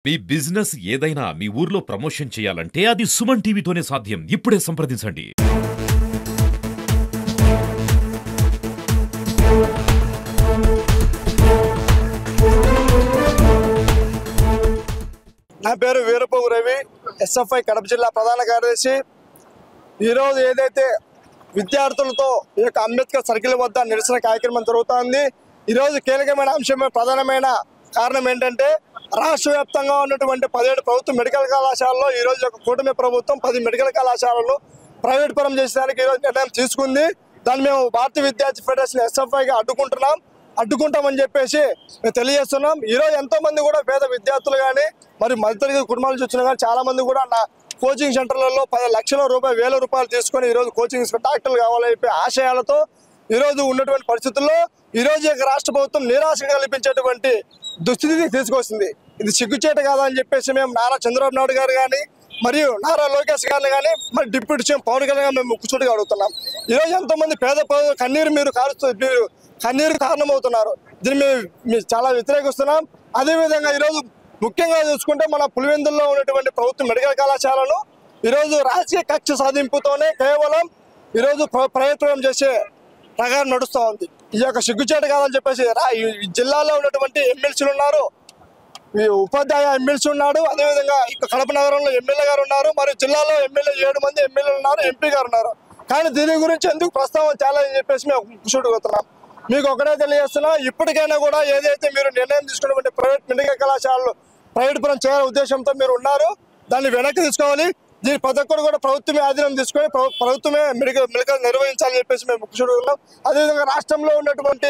మీ business ఏదైనా మీ ఊర్లో promotion చేయాలంటే అది సుమన్ టీవీతోనే సాధ్యం. ఇప్పుడే సంప్రదించండి. నా పేరు వీరపోగు రవి, ఎస్ఎఫ్ఐ కడప జిల్లా ప్రధాన కార్యదర్శి. ఈరోజు ఏదైతే విద్యార్థులతో ఈ యొక్క అంబేద్కర్ సర్కిల్ వద్ద నిరసన కార్యక్రమం జరుగుతోంది. ఈరోజు కీలకమైన అంశం, ప్రధానమైన కారణం ఏంటంటే రాష్ట్ర వ్యాప్తంగా ఉన్నటువంటి 17 ప్రభుత్వ మెడికల్ కళాశాలలో ఈరోజు ఒక కూటమి ప్రభుత్వం 10 మెడికల్ కళాశాలను ప్రైవేట్ పరం చేసేదానికి ఈరోజు నిర్ణయం తీసుకుంది. దాన్ని మేము భారతీయ విద్యార్థి ఫెడరేషన్ ఎస్ఎఫ్ఐగా అడ్డుకుంటామని చెప్పేసి మేము తెలియజేస్తున్నాం. ఈరోజు ఎంతో మంది కూడా పేద విద్యార్థులు కానీ మరి మధ్యతరగతి కుటుంబాల నుంచి వచ్చిన కానీ చాలా మంది కూడా నా కోచింగ్ సెంటర్లలో 10 లక్షల రూపాయలు 1000 రూపాయలు తీసుకొని ఈరోజు కోచింగ్ డాక్టర్లు కావాలని చెప్పి ఆశయాలతో ఈరోజు ఉన్నటువంటి పరిస్థితుల్లో ఈరోజు రాష్ట్ర ప్రభుత్వం నిరాశ కల్పించేటువంటి దుస్థితిని తీసుకొస్తుంది. ఇది సిగ్గుచేట కాదని చెప్పేసి మేము నారా చంద్రబాబు నాయుడు గారు కానీ మరియు నారా లోకేష్ గారిని కానీ మరి డిప్యూటీ సీఎం పవన్ కళ్యాణ్ మేము ముక్కుసూటిగా అడుగుతున్నాం. ఈరోజు ఎంతోమంది పేద కన్నీరు మీరు కన్నీరు కారణమవుతున్నారు. దీన్ని మేము చాలా వ్యతిరేకిస్తున్నాం. అదేవిధంగా ఈరోజు ముఖ్యంగా చూసుకుంటే మన పులివెందుల్లో ఉన్నటువంటి ప్రభుత్వ మెడికల్ కళాశాలను ఈరోజు రాజకీయ కక్ష సాధింపుతోనే కేవలం ఈరోజు ప్రయత్నం చేసే ప్రకారం నడుస్తూ ఉంది. ఈ యొక్క సిగ్గుచేట కాదని చెప్పేసి ఈ జిల్లాలో ఉన్నటువంటి ఎమ్మెల్సీలు ఉన్నారు, ఈ ఉపాధ్యాయ ఎమ్మెల్సీ ఉన్నాడు, అదేవిధంగా ఇక్కడ కడప నగరంలో ఎమ్మెల్యే గారు ఉన్నారు, మరియు జిల్లాలో 7 మంది ఎమ్మెల్యేలు ఉన్నారు, ఎంపీ గారు ఉన్నారు. కానీ దీని గురించి ఎందుకు ప్రస్తావన చేయాలని చెప్పేసి మేము కూర్చోడుగుతున్నాం. మీకు ఒకటే తెలియజేస్తున్నా, ఇప్పటికైనా కూడా ఏదైతే మీరు నిర్ణయం తీసుకున్నటువంటి ప్రైవేట్ మెడికల్ కళాశాలలు ప్రైవేట్ పరం చేయాలనే ఉద్దేశంతో మీరు ఉన్నారు, దాన్ని వెనక్కి తీసుకోవాలి. దీని ప్రతి ఒక్కరు కూడా ప్రభుత్వమే ఆధీనం తీసుకొని ప్రభుత్వమే మెడికల్ నిర్వహించాలని చెప్పేసి మేము కూర్చోడుగుతున్నాం. అదేవిధంగా రాష్ట్రంలో ఉన్నటువంటి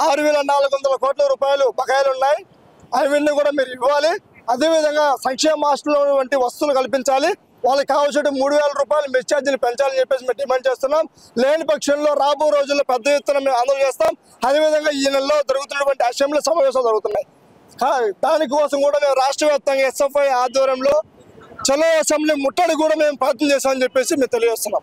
6,400 కోట్ల రూపాయలు బకాయిలు ఉన్నాయి, అవన్నీ కూడా మీరు ఇవ్వాలి. అదేవిధంగా సంక్షేమ హాస్టల్లో ఉన్నటువంటి వస్తువులు కల్పించాలి. వాళ్ళకి కావాల్సిన 3,000 రూపాయలు మెస్ ఛార్జీలు పెంచాలని చెప్పేసి మేము డిమాండ్ చేస్తున్నాం. లేని పక్షంలో రాబో రోజుల్లో పెద్ద ఎత్తున మేము ఆందోళన చేస్తాం. అదేవిధంగా ఈ నెలలో జరుగుతున్నటువంటి అసెంబ్లీ సమావేశాలు జరుగుతున్నాయి. దానికోసం కూడా మేము రాష్ట్ర వ్యాప్తంగా ఎస్ఎఫ్ఐ ఆధ్వర్యంలో చలో అసెంబ్లీ ముట్టడి కూడా మేము ప్రయత్నం చేస్తామని చెప్పేసి మేము తెలియజేస్తున్నాం.